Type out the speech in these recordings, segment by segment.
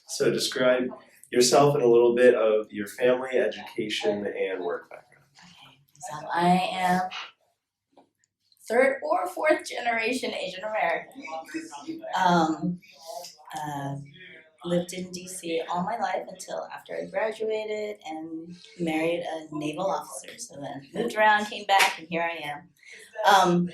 So describe yourself and a little bit of your family, education, and work background. Okay, so I am third or fourth generation Asian American. Um, uh, Lived in DC all my life until after I graduated and married a naval officer. So then moved around, came back, and here I am. Um,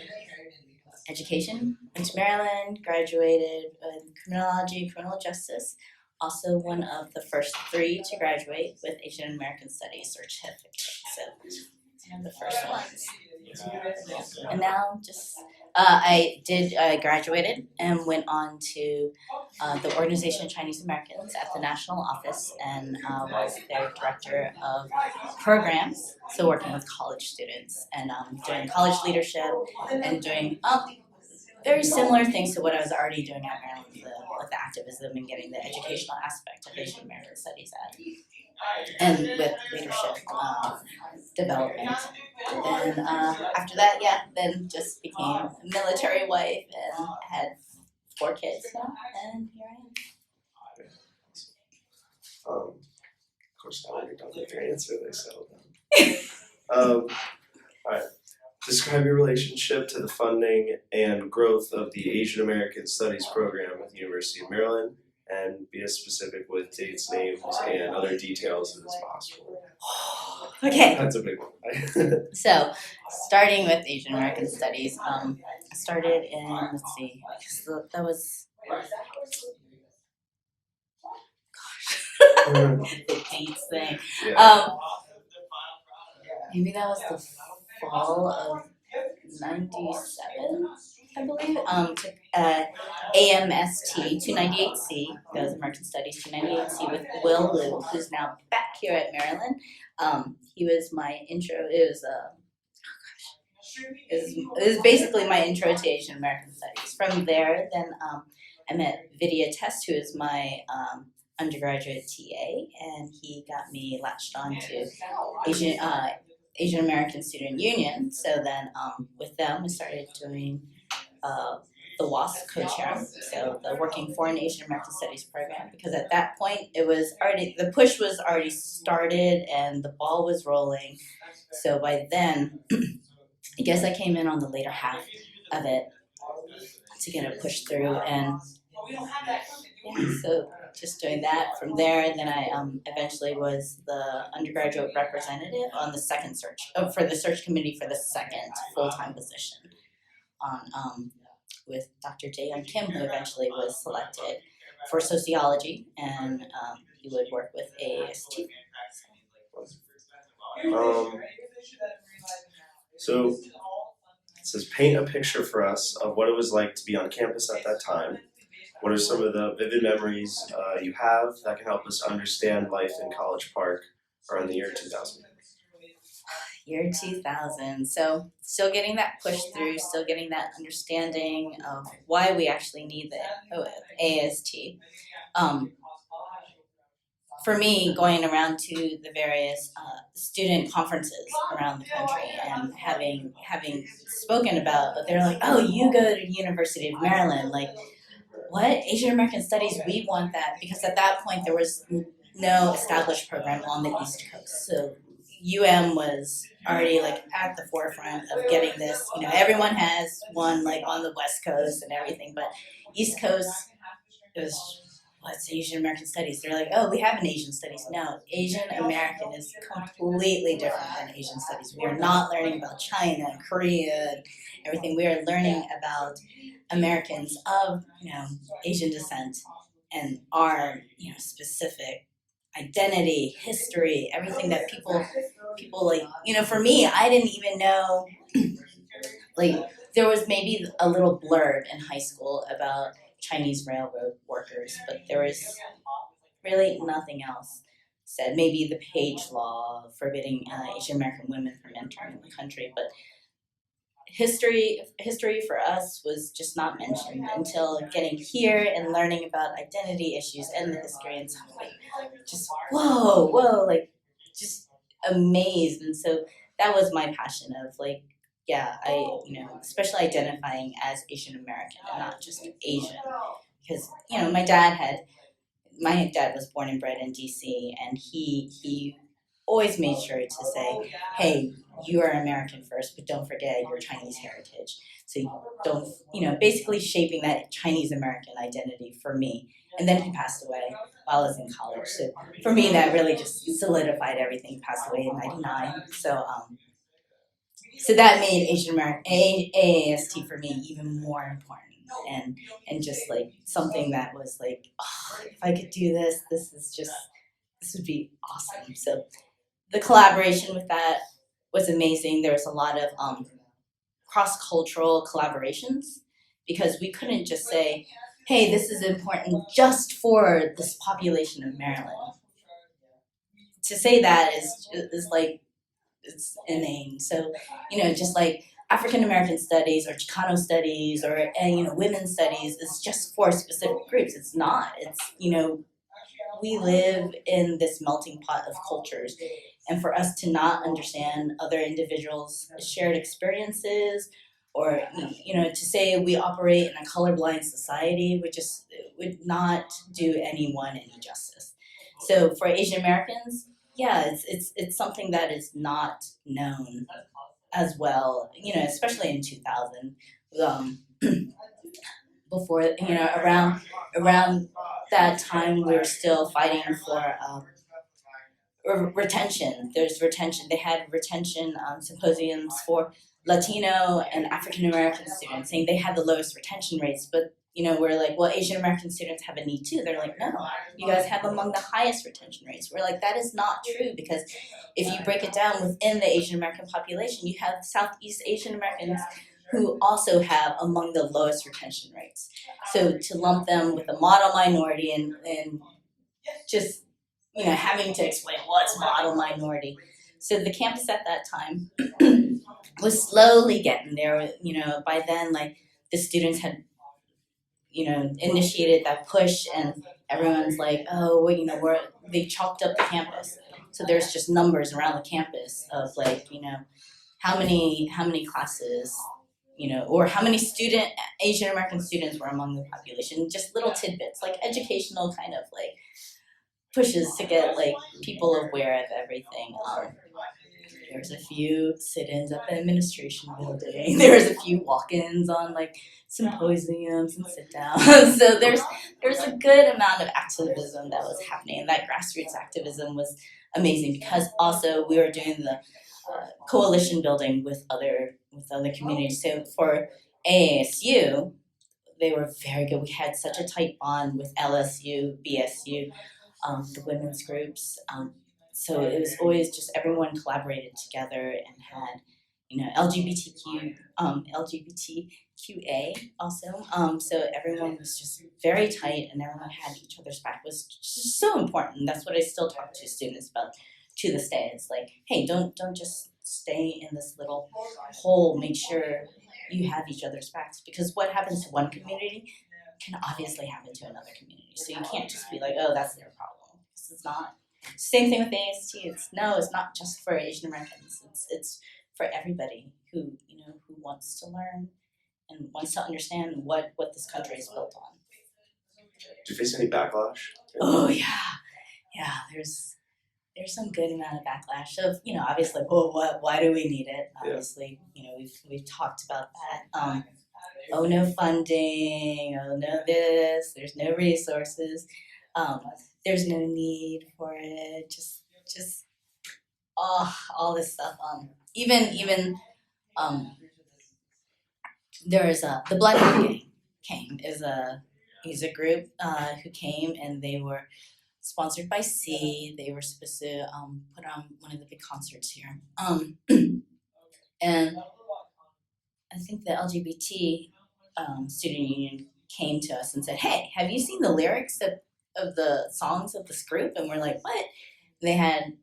Education, went to Maryland, graduated in criminology, criminal justice. Also one of the first three to graduate with Asian American Studies certificate. So one of the first ones. And now just I graduated and went on to the Organization of Chinese Americans at the national office and was their director of programs. So working with college students and doing college leadership and doing very similar things to what I was already doing at Maryland with the activism and getting the educational aspect of Asian American Studies at, and with leadership development. And after that, then just became a military wife and had 4 kids now, and here I am. Of course, now you're done with your answer, they settled down. Alright. Describe your relationship to the funding and growth of the Asian American Studies program at the University of Maryland, and be as specific with dates, names, and other details as possible. Okay. That's a big one. So, starting with Asian American Studies, I started in, let's see, that was, the dates thing. Yeah. Maybe that was the fall of 97, I believe. Took AMST 298C, that was American Studies 298C with Will Liu, who's now back here at Maryland. He was my intro. It was basically my intro to Asian American Studies. From there, then I met Vidya Test, who is my undergraduate TA, and he got me latched on to Asian American Student Union. So then with them, we started doing the WASP co-chair, so the Working for an Asian American Studies program, because at that point it was already, the push was already started and the ball was rolling. So by then, I guess I came in on the later half of it to get it pushed through, and so just doing that. From there, then I eventually was the undergraduate representative on the second search, for the search committee for the second full-time position on with Dr. Jaehyun Kim, who eventually was selected for sociology, and he would work with AAST. So it says, paint a picture for us of what it was like to be on campus at that time. What are some of the vivid memories you have that can help us understand life in College Park around the year 2000? Year 2000. So still getting that push through, still getting that understanding of why we actually need the AST. For me, going around to the various student conferences around the country and having spoken about, they're like, oh, you go to University of Maryland, like, what? Asian American Studies, we want that, because at that point there was no established program on the East Coast. So UM was already like at the forefront of getting this. You know, everyone has one like on the West Coast and everything, but East Coast, it was, what's Asian American Studies? They're like, oh, we have an Asian Studies. No, Asian American is completely different than Asian Studies. We are not learning about China and Korea and everything. We are learning about Americans of, Asian descent and our, specific identity, history, everything that people like, for me, I didn't even know, like, there was maybe a little blurb in high school about Chinese railroad workers, but there was really nothing else said. Maybe the Page Law forbidding Asian American women from entering the country, but history for us was just not mentioned until getting here and learning about identity issues and the history, and so like, just whoa, like just amazed. And so that was my passion of like, I especially identifying as Asian American and not just Asian, because my dad had my dad was born and bred in DC, and he always made sure to say, hey, you are American first, but don't forget your Chinese heritage. So you don't, basically shaping that Chinese American identity for me. And then he passed away while I was in college. So for me, that really just solidified everything. He passed away in '99. So that made Asian American AAST for me even more important, and just like something that was like, oh, if I could do this, this would be awesome. So the collaboration with that was amazing. There was a lot of cross cultural collaborations because we couldn't just say, hey, this is important just for this population of Maryland. To say that is like, it's inane. So, just like African American studies or Chicano studies or women's studies is just for specific groups. It's not. It's we live in this melting pot of cultures, and for us to not understand other individuals' shared experiences, or to say we operate in a colorblind society would not do anyone any justice. So for Asian Americans, yeah, it's something that is not known as well, especially in 2000. Um, Before, around that time, we were still fighting for retention. There's retention. They had retention symposiums for Latino and African American students, saying they had the lowest retention rates. But we're like, well, Asian American students have a need too. They're like, no, you guys have among the highest retention rates. We're like, that is not true, because if you break it down within the Asian American population, you have Southeast Asian Americans who also have among the lowest retention rates. So to lump them with a model minority and just having to explain what's model minority. So the campus at that time was slowly getting there. By then, like, the students had initiated that push, and everyone's like, oh, well, they chalked up the campus. So there's just numbers around the campus of like, how many classes, or how many Asian American students were among the population. Just little tidbits, like educational kind of like pushes to get like people aware of everything. There's a few sit-ins at the administration building. There's a few walk-ins on like symposiums and sit-downs. So there's a good amount of activism that was happening, and that grassroots activism was amazing, because also we were doing the coalition building with other communities. So for AASU, they were very good. We had such a tight bond with LSU, BSU, the women's groups. So it was always just everyone collaborated together and had, LGBTQA also. So everyone was just very tight, and everyone had each other's back. It was just so important. That's what I still talk to students about to this day. It's like, hey, don't just stay in this little hole. Make sure you have each other's backs, because what happens to one community can obviously happen to another community. So you can't just be like, oh, that's their problem. This is not. Same thing with AST. It's not just for Asian Americans. It's for everybody who who wants to learn and wants to understand what this country is built on. Did you face any backlash? Oh yeah. There's some good amount of backlash. So obviously, well, why do we need it? Obviously, we've talked about that. Oh, no funding. Oh, no this. There's no resources. There's no need for it. Just all this stuff. Even there's the Blood Gang came. He's a group who came, and they were sponsored by C. They were supposed to put on one of the big concerts here. And I think the LGBT student union came to us and said, hey, have you seen the lyrics of the songs of this group? And we're like, what? And they had,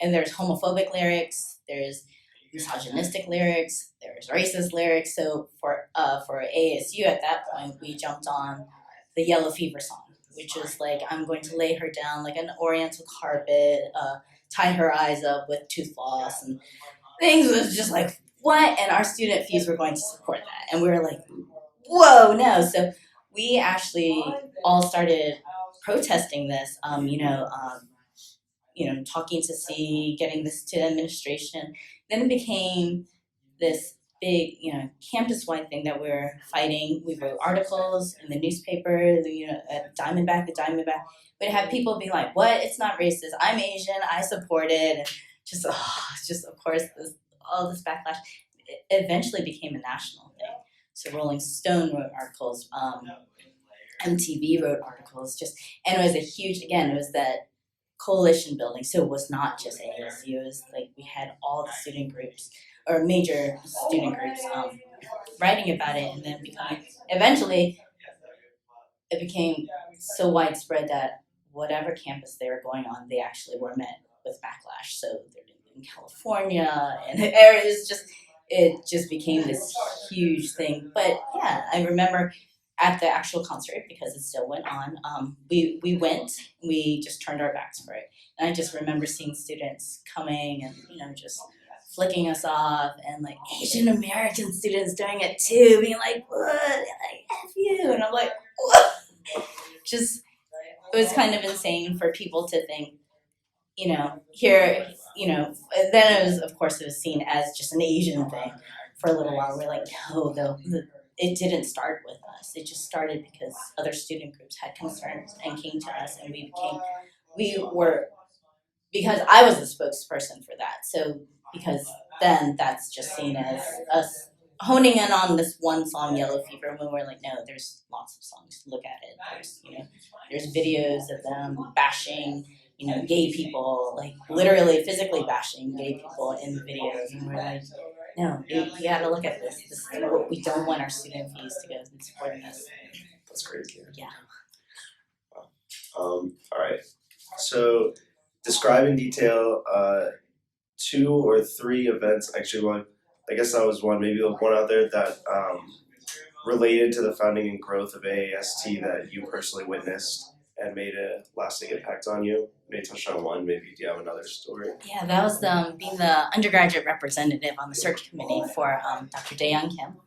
there's homophobic lyrics, there's misogynistic lyrics, there's racist lyrics. So for ASU at that point, we jumped on the Yellow Fever song, which was like, I'm going to lay her down like an oriental carpet, tie her eyes up with tooth floss and things. It was just like, what? And our student fees were going to support that. And we were like, whoa, no. So we actually all started protesting this. Talking to C, getting this to administration. Then it became this big, campus-wide thing that we're fighting. We wrote articles in the newspaper, at Diamondback, the Diamondback. We'd have people be like, "What? It's not racist. I'm Asian. I support it." And just of course, all this backlash. It eventually became a national thing. So Rolling Stone wrote articles, MTV wrote articles, and it was a huge. Again, it was that coalition building. So it was not just ASU. It was like we had all the student groups or major student groups writing about it, and then eventually it became so widespread that whatever campus they were going on, they actually were met with backlash. So they're in California, and it just became this huge thing. But yeah, I remember at the actual concert, because it still went on, we went, we just turned our backs for it. And I just remember seeing students coming and, just flicking us off, and like Asian American students doing it too, being like, "What? Like, F you." And I'm like, "What?" Just, it was kind of insane for people to think, here, then it was, of course, it was seen as just an Asian thing for a little while. We're like, no, it didn't start with us. It just started because other student groups had concerns and came to us, and because I was the spokesperson for that. So because then that's just seen as us honing in on this one song, Yellow Fever, when we're like, no, there's lots of songs. Look at it. There's videos of them bashing, gay people, like literally physically bashing gay people in the videos, and we're like, no, you gotta look at this. This is what we don't want our student fees to go and supporting us. That's crazy. Yeah. All right. So, describe in detail 2 or 3 events. Actually, one. I guess that was one. Maybe one out there that related to the founding and growth of AAST that you personally witnessed and made a lasting impact on you. Maybe touch on one. Maybe do you have another story? Yeah, that was being the undergraduate representative on the search committee for Dr. Daeyoung Kim.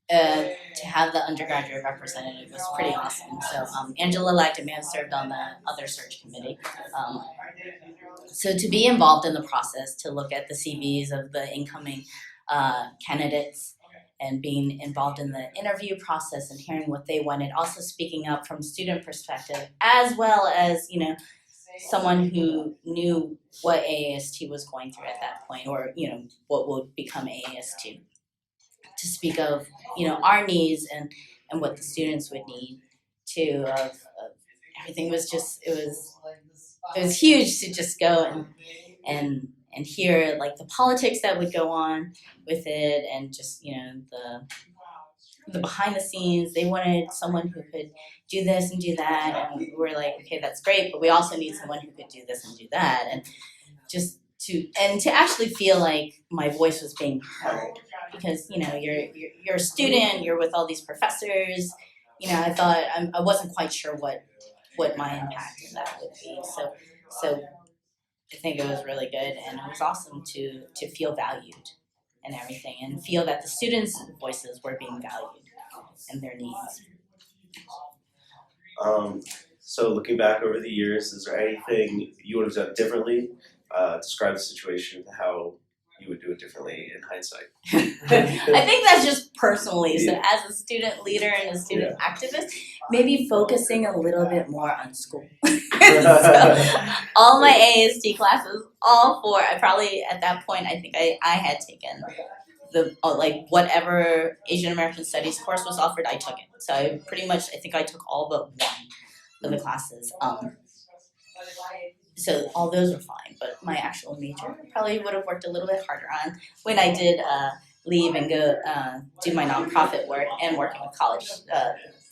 To have the undergraduate representative was pretty awesome. So Angela liked it, may have served on the other search committee. So to be involved in the process, to look at the CVs of the incoming candidates, and being involved in the interview process and hearing what they wanted, also speaking up from student perspective, as well as, someone who knew what AAST was going through at that point, or, what would become AAST, to speak of, our needs and what the students would need too. Of everything was just, it was huge to just go and hear like the politics that would go on with it, and just the behind the scenes. They wanted someone who could do this and do that, and we were like, okay, that's great, but we also need someone who could do this and do that, and just to actually feel like my voice was being heard, because you're a student, you're with all these professors. I thought I wasn't quite sure what my impact in that would be. So I think it was really good, and it was awesome to feel valued and everything, and feel that the students' voices were being valued and their needs. So looking back over the years, is there anything you would have done differently? Describe the situation, how you would do it differently in hindsight. I think that's just personally. So as a student leader and a student activist, maybe focusing a little bit more on school. So all my AST classes, all 4, I probably at that point, I think I had taken whatever Asian American Studies course was offered, I took it. So I think I took all but one of the classes. So all those were fine, but my actual major probably would have worked a little bit harder on when I did leave and go do my nonprofit work and working with college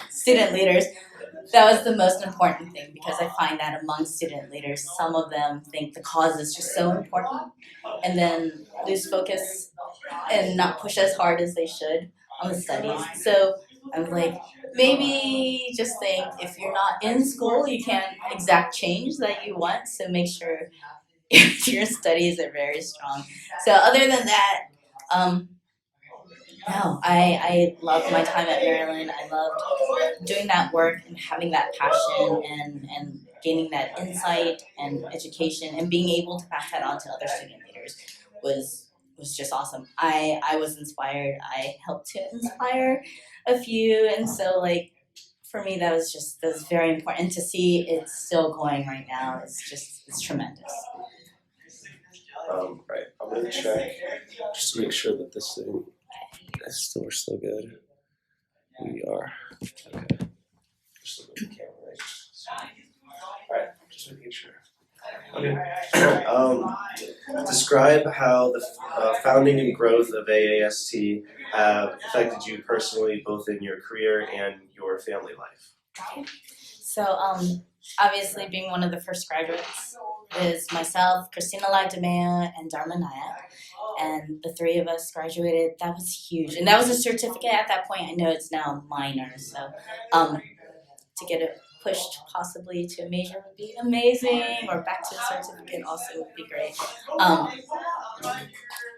student leaders. That was the most important thing, because I find that among student leaders, some of them think the cause is just so important, and then lose focus and not push as hard as they should on the studies. So I was like, maybe just think, if you're not in school, you can't exact change that you want, so make sure your studies are very strong. So other than that, No, I loved my time at Maryland. I loved doing that work and having that passion and gaining that insight and education and being able to pass that on to other student leaders was just awesome. I was inspired. I helped to inspire a few, and so like for me that was very important. And to see it still going right now it's tremendous. Right, I'm gonna check just to make sure that this thing we're still good. We are. Okay. Just look at the camera, right? Alright, just making sure. Okay. Describe how the founding and growth of AAST have affected you personally, both in your career and your family life. So obviously being one of the first graduates is myself, Christina Lagdamea, and Dharma Nayak. And the three of us graduated. That was huge. And that was a certificate at that point. I know it's now a minor, so to get it pushed possibly to a major would be amazing, or back to a certificate also would be great.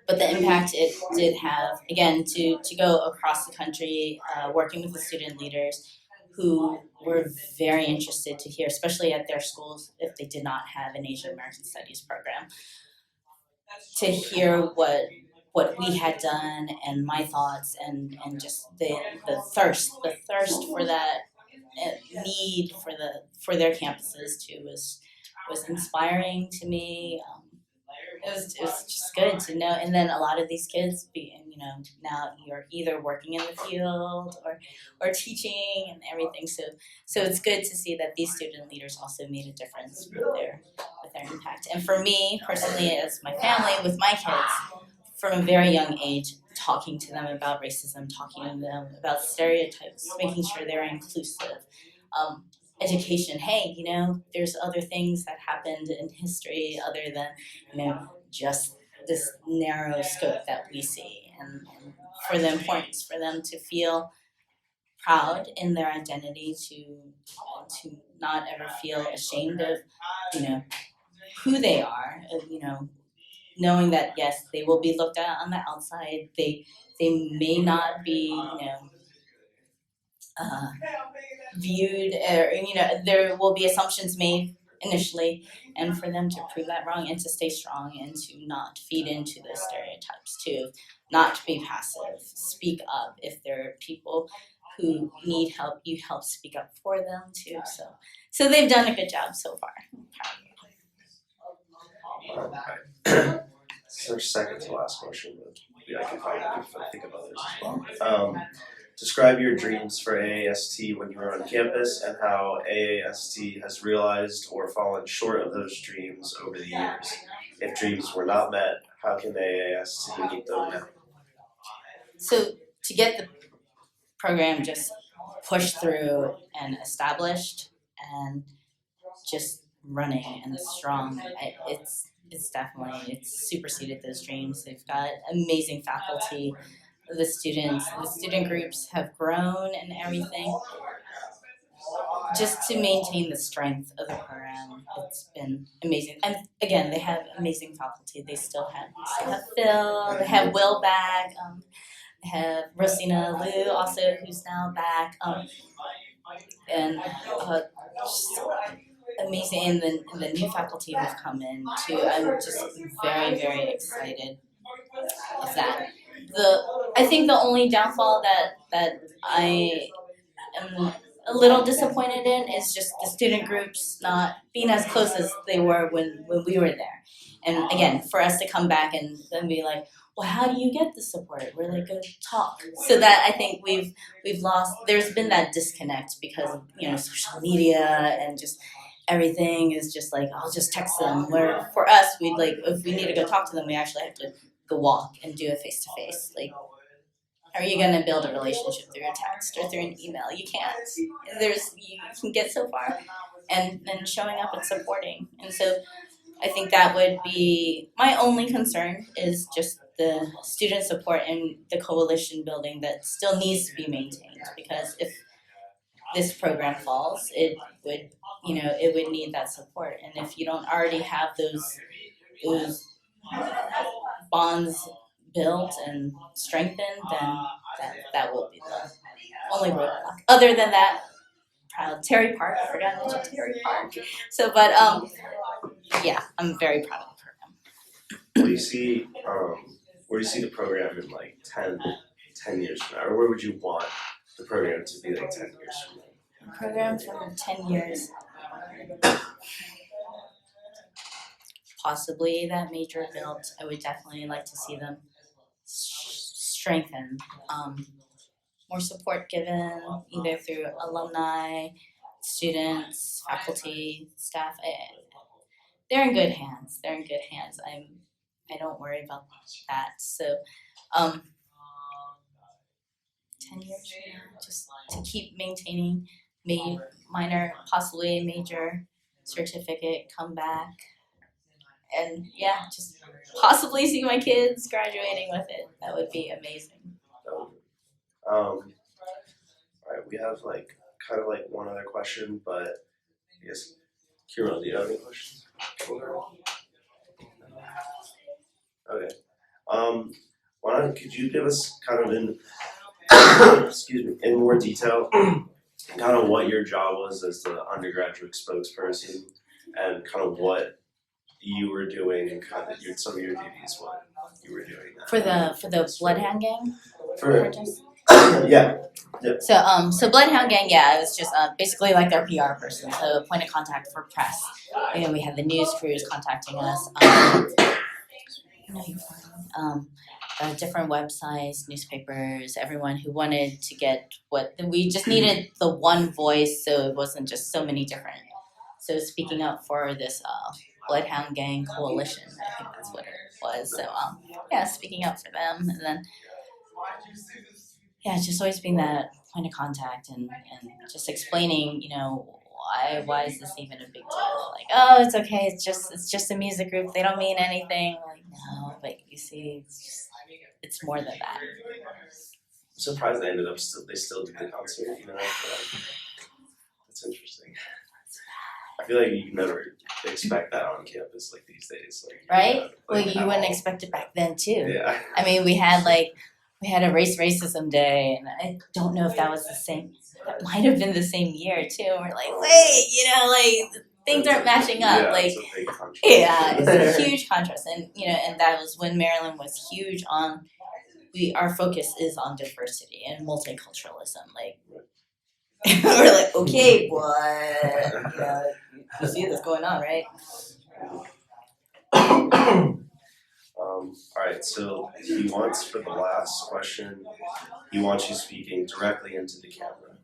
But the impact it did have, again, to go across the country, working with the student leaders who were very interested to hear, especially at their schools if they did not have an Asian American Studies program, to hear what we had done and my thoughts and just the thirst for that need for their campuses too was inspiring to me. It was just good to know, and then a lot of these kids now you're either working in the field or teaching and everything, so it's good to see that these student leaders also made a difference with their impact. And for me personally, as my family with my kids, from a very young age, talking to them about racism, talking to them about stereotypes, making sure they're inclusive. Education, hey, there's other things that happened in history other than, just this narrow scope that we see. And for the importance for them to feel proud in their identity, to not ever feel ashamed of, who they are, knowing that yes, they will be looked at on the outside. They may not be, viewed, or there will be assumptions made initially, and for them to prove that wrong and to stay strong and to not feed into those stereotypes, to not be passive, speak up if there are people who need help. You help speak up for them too. So they've done a good job so far. This is our second to last question, but I can probably think of others as well. Describe your dreams for AAST when you were on campus and how AAST has realized or fallen short of those dreams over the years. If dreams were not met, how can AAST meet them now? So to get the program just pushed through and established and just running and strong, it's definitely superseded those dreams. They've got amazing faculty. The student groups have grown and everything. Just to maintain the strength of the program, it's been amazing. And again, they have amazing faculty. They still have Phil. They have Will back. They have Rosina Liu also, who's now back. And just amazing. And the new faculty who've come in too. I'm just very, very excited of that. I think the only downfall that I am a little disappointed in is just the student groups not being as close as they were when we were there. And again, for us to come back and then be like, well, how do you get the support? We're like, go talk. So that I think we've lost. There's been that disconnect because of social media and just everything is just like, I'll just text them. Where for us, we'd like, if we need to go talk to them, we actually have to go walk and do a face-to-face. Like, how are you going to build a relationship through a text or through an email? You can't. You can get so far, and then showing up and supporting. And so I think that would be my only concern, is just the student support and the coalition building that still needs to be maintained, because if this program falls, it would need that support. And if you don't already have those bonds built and strengthened, then that will be the only roadblock. Other than that, proud Terry Park. I forgot to mention Terry Park. So, but yeah, I'm very proud of the program. Where do you see the program in like 10 years from now, or where would you want the program to be like 10 years from now? The program for 10 years. Possibly that major built. I would definitely like to see them strengthened. More support given either through alumni, students, faculty, staff. They're in good hands. I don't worry about that. So 10 years from now, just to keep maintaining minor, possibly major certificate, come back, and yeah, just possibly see my kids graduating with it. That would be amazing. Alright, we have like kind of like one other question, but I guess Keiron, do you have any questions? Okay. Could you give us kind of in in more detail kind of what your job was as the undergraduate spokesperson and kind of what you were doing and kind of some of your duties, what you were doing for the Bloodhound Gang protest? Yeah. So Bloodhound Gang, yeah, I was just basically like their PR person, so point of contact for press. You know, we had the news crews contacting us. Different websites, newspapers, everyone who wanted to get we just needed the one voice, so it wasn't just so many different. So speaking up for this Bloodhound Gang coalition, I think that's what it was. So yeah, speaking up for them, and then yeah, just always being that point of contact and just explaining, you know, why is this even a big deal? Like, oh, it's okay, it's just a music group, they don't mean anything. Like, no, but you see, it's more than that. I'm surprised they ended up they still did the concert, you know. That's interesting. I feel like you never expect that on campus like these days. Like, right? Well, you wouldn't expect it back then too. Yeah. I mean, we had a racism day, and I don't know if that was the same. That might have been the same year too. We're like, wait, you know, like things aren't matching up. Yeah, like, it's a big contrast. Yeah, it's a huge contrast, and you know, and that was when Maryland was huge on. Our focus is on diversity and multiculturalism. Like, we're like, okay, but you know, you see this going on, right? Alright, so he wants, for the last question, he wants you speaking directly into the camera.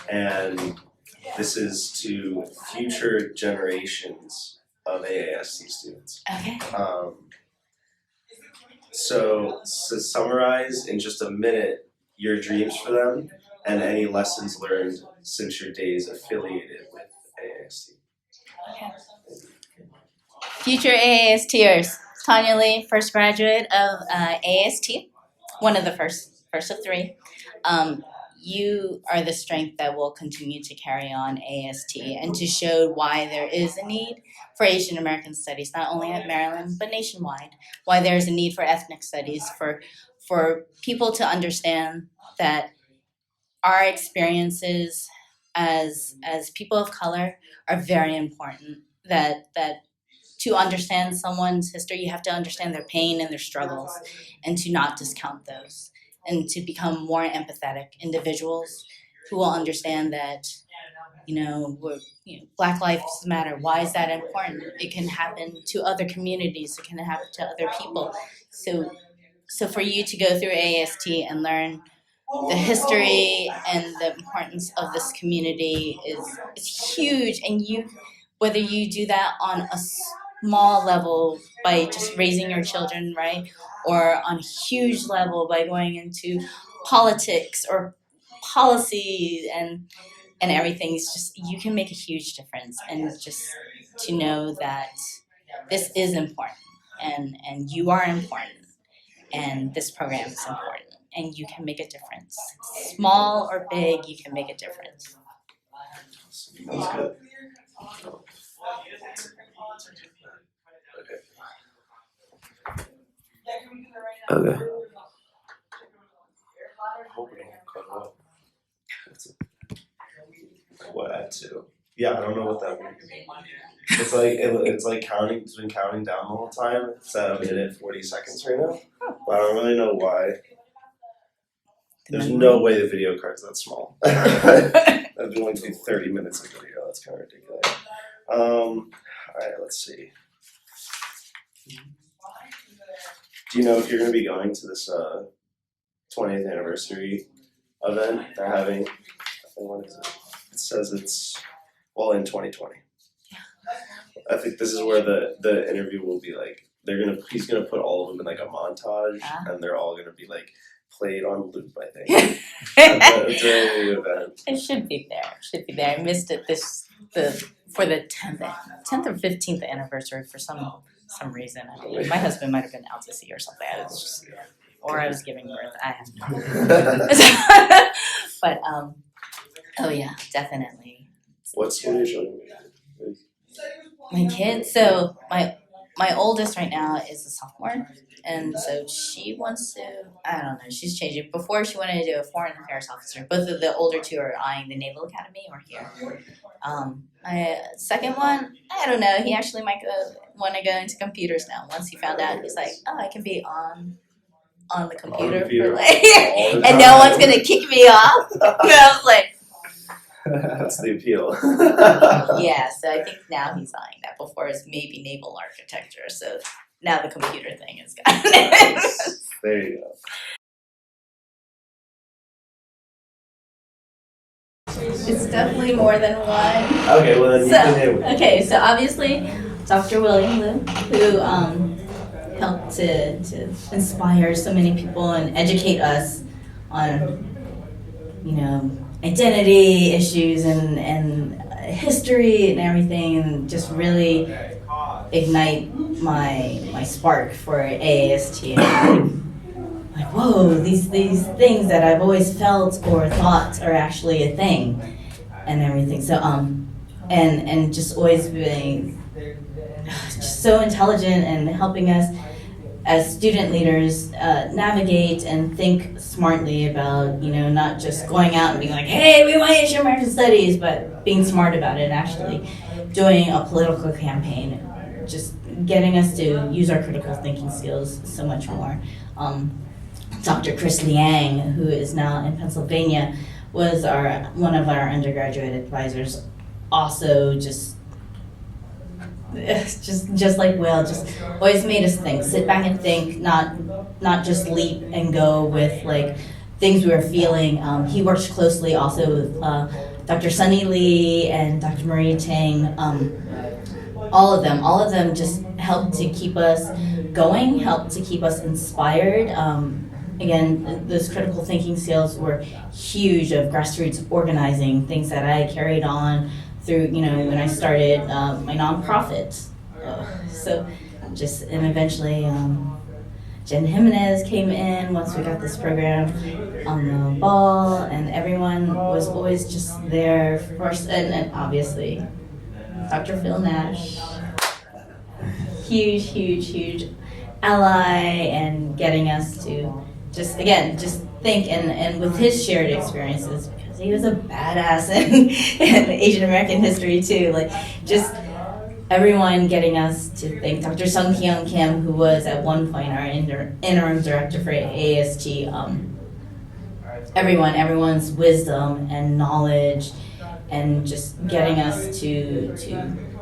And this is to future generations of AAST students. Okay. So summarize in just a minute your dreams for them and any lessons learned since your days affiliated with AAST. Okay. Future AASTers. Tanya Lee, first graduate of AAST, one of the first of three. You are the strength that will continue to carry on AAST and to show why there is a need for Asian American studies, not only at Maryland, but nationwide. Why there's a need for ethnic studies, for people to understand that our experiences as people of color are very important. That to understand someone's history, you have to understand their pain and their struggles, and to not discount those, and to become more empathetic individuals who will understand that, Black Lives Matter. Why is that important? It can happen to other communities. It can happen to other people. So for you to go through AST and learn the history and the importance of this community is huge. And whether you do that on a small level by just raising your children, right, or on a huge level by going into politics or policy and everything, it's just, you can make a huge difference. And just to know that this is important and you are important and this program is important and you can make a difference. Small or big, you can make a difference. That's good. Okay. Okay. I hope we don't cut off. What at 2? Yeah, I don't know what that means. It's like counting. It's been counting down the whole time. It's at 1 minute 40 seconds right now. But I don't really know why. There's no way the video card's that small. That'd be only 30 minutes of video. That's kind of ridiculous. Alright, let's see. Do you know if you're going to be going to this 20th anniversary event they're having? What is it? It says it's in 2020. I think this is where the interview will be like. He's gonna put all of them in like a montage, and they're all gonna be like played on loop. I think during the event. It should be there. I missed it for the 10th or 15th anniversary for some reason. I believe my husband might have been out to sea or something. Or I was giving birth. I have no idea. But oh yeah, definitely. What school are you showing me? My kids. So my oldest right now is a sophomore, and so she wants to. I don't know. She's changing. Before she wanted to do a foreign affairs officer. Both of the older two are eyeing the Naval Academy or here. My second one, I don't know. He actually might want to go into computers now. Once he found out, he's like, oh, I can be on the computer for like, and no one's gonna kick me off. And I was like. That's the appeal. Yeah, so I think now he's eyeing that. Before it was maybe naval architecture, so now the computer thing is gone. There you go. It's definitely more than one. Okay, well then you can name it. Okay, so obviously Dr. William Liu, who helped to inspire so many people and educate us on, identity issues and history and everything, and just really ignite my spark for AAST. Like, whoa, these things that I've always felt or thought are actually a thing, and everything. So and just always being just so intelligent and helping us as student leaders navigate and think smartly about, not just going out and being like, hey, we want Asian American Studies, but being smart about it and actually doing a political campaign, just getting us to use our critical thinking skills so much more. Dr. Chris Liang, who is now in Pennsylvania, was one of our undergraduate advisors. Also, just like Will, just always made us think, sit back and think, not just leap and go with like things we were feeling. He worked closely also with Dr. Sunny Lee and Dr. Marie Tang. All of them just helped to keep us going, helped to keep us inspired. Again, those critical thinking skills were huge of grassroots organizing, things that I carried on through, when I started my nonprofit. And eventually Jen Jimenez came in once we got this program on the ball, and everyone was always just there first, and obviously Dr. Phil Nash, huge ally, and getting us to just think, and with his shared experiences, because he was a badass in Asian American history too, like just everyone getting us to think. Dr. Sung Hyun Kim, who was at one point our interim director for AST, everyone's wisdom and knowledge, and just getting us to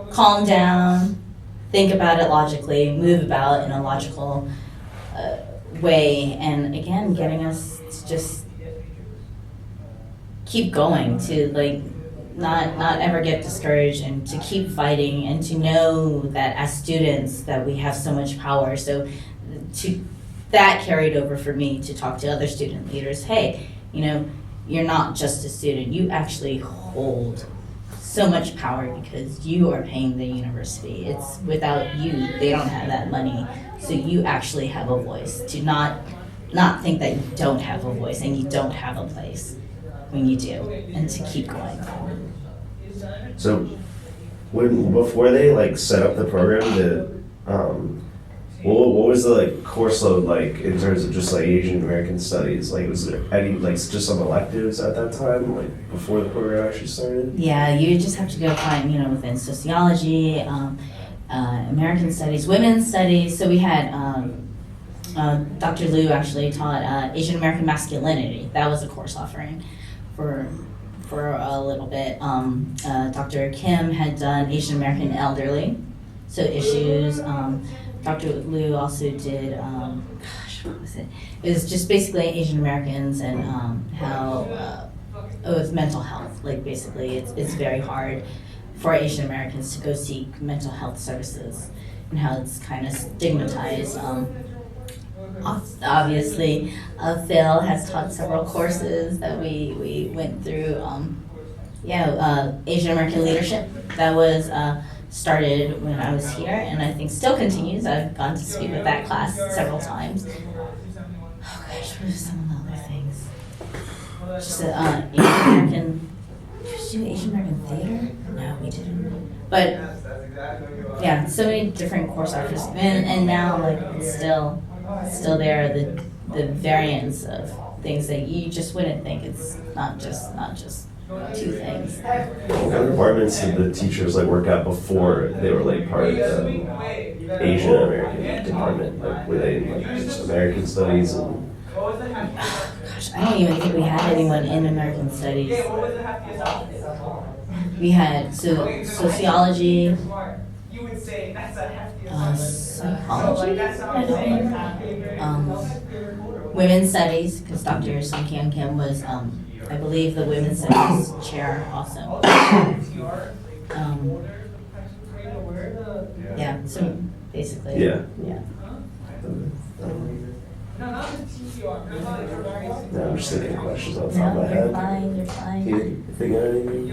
calm down, think about it logically, move about in a logical way, and again getting us to just keep going, to like not ever get discouraged, and to keep fighting, and to know that as students that we have so much power. So that carried over for me to talk to other student leaders. Hey, you're not just a student, you actually hold so much power because you are paying the university. It's without you, they don't have that money. So you actually have a voice. To not think that you don't have a voice and you don't have a place when you do, and to keep going. So before they like set up the program, What was the like course load like in terms of just like Asian American studies? Like was there any like just some electives at that time, like before the program actually started? Yeah, you just have to go find, within sociology, American studies, women's studies. So we had Dr. Liu actually taught Asian American masculinity. That was a course offering for a little bit. Dr. Kim had done Asian American elderly, so issues. Dr. Liu also did, what was it? It was just basically Asian Americans and how with mental health. Like basically, it's very hard for Asian Americans to go seek mental health services and how it's kind of stigmatized. Obviously, Phil has taught several courses that we went through. Asian American leadership that was started when I was here, and I think still continues. I've gone to speak with that class several times. Oh gosh, what are some of the other things? Just Asian American. Did we do Asian American theater? No, we didn't. But yeah, so many different course offers, and now like it's still there. The variance of things that you just wouldn't think. It's not just two things. What kind of departments did the teachers like work at before they were like part of the Asian American department? Like were they in like just American studies and Gosh, I don't even think we had anyone in American studies. We had sociology, psychology, women's studies, because Dr. Sung Kim was, I believe, the women's studies chair also. Yeah, so basically. yeah. Yeah. No, I'm just thinking of questions off the top of my No, head. you're fine. Can you think of anything?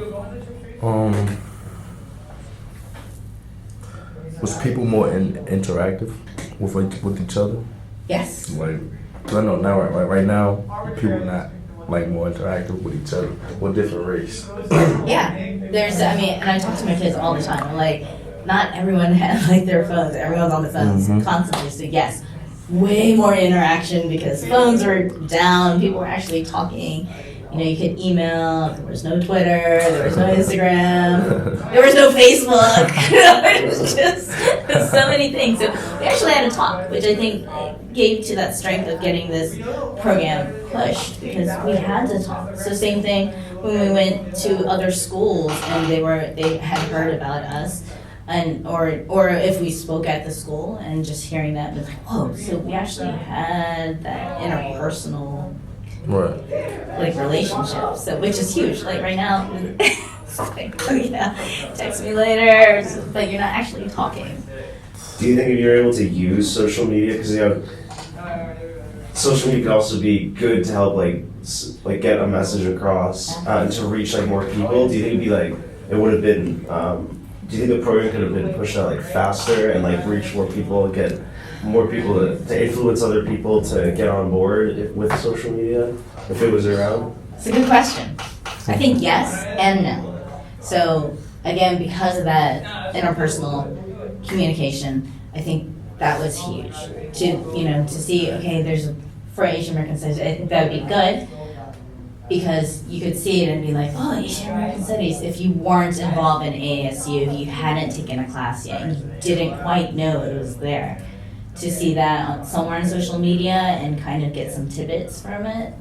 Was people more interactive with each other? Yes. Like, 'cause I know now, right now, people not like more interactive with each other. What different race? Yeah. And I talk to my kids all the time. I'm like, not everyone has like their phones. Everyone's on the phones constantly. So yes, way more interaction because phones were down. People were actually talking. You could email. There was no Twitter. There was no Instagram. There was no Facebook. It was just so many things. So we actually had a talk, which I think gave to that strength of getting this program pushed because we had to talk. So same thing when we went to other schools and they had heard about us. And or if we spoke at the school and just hearing that was like, whoa, so we actually had that interpersonal like relationship, so which is huge. Like right now, it's like, oh yeah, text me later, but you're not actually talking. Do you think if you're able to use social media, because social media could also be good to help like get a message across and to reach like more people? Do you think it'd be like it would have been? Do you think the program could have been pushed out like faster and like reach more people, get more people to influence other people to get on board with social media if it was around? It's a good question. I think yes and no. So again, because of that interpersonal communication, I think that was huge. To see, okay, for Asian American studies, I think that would be good because you could see it and be like, oh, Asian American studies. If you weren't involved in ASU, if you hadn't taken a class yet and you didn't quite know it was there, to see that somewhere on social media and kind of get some tidbits from it,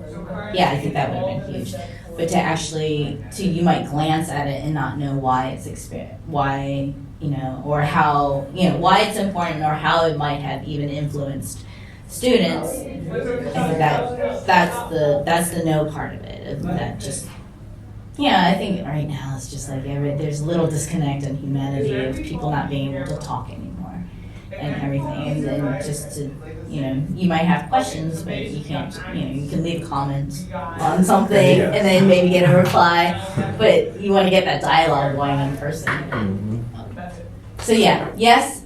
yeah, I think that would have been huge. But you might glance at it and not know why it's or how, why it's important or how it might have even influenced students. I think that's the no part of it. That just, I think right now it's just like there's a little disconnect in humanity of people not being able to talk anymore and everything, and then just to, you might have questions, but you can't, you can leave a comment on something and then maybe get a reply, but you want to get that dialogue going in person. So yeah, yes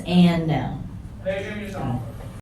and no.